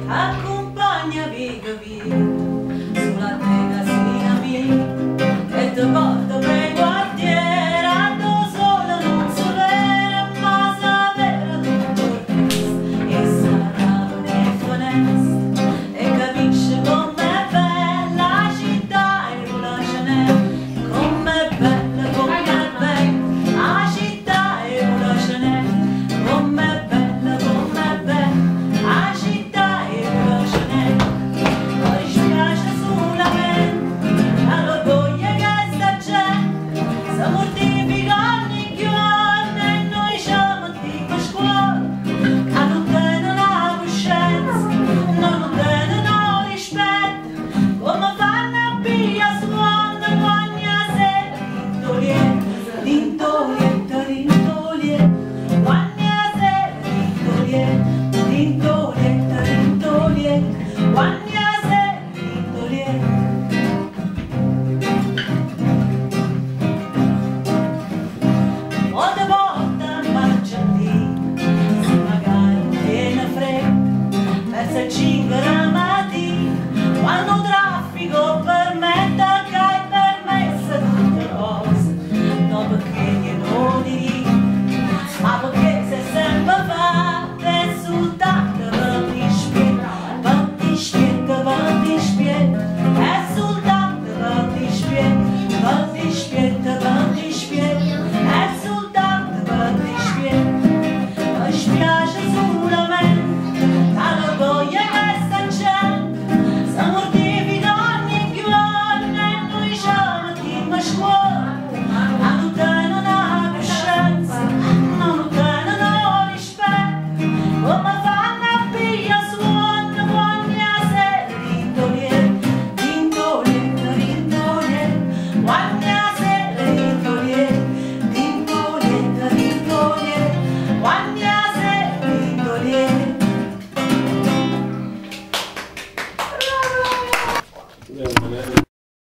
Accompagnami sulla tegasina mia e ti porto per quartiere ando sola non so vera ma sapere tutto e sarà un'infonesta e capisce com'è bella la città e non la ce n'è com'è bella la città e non la ce n'è com'è bella la città e non la ce n'è. Poi spiace solamente all'orgoglio che sta gente si mortifica ogni giorno e noi siamo tipo scuola che non tengono coscienza, non tengono rispetto come fanno a piglia squadra ogni sera tintolietta, ogni sera tintolietta, ogni sera tintolietta. O te porta a mangiare se magari non tiene fretta verso il 5 la mattina quando traffico permette che hai permesso tutte cose non perché glielo dico ma perché sei sempre fatta e soltanto per dispietto è soltanto per dispietto è soltanto per dispietto mi spiace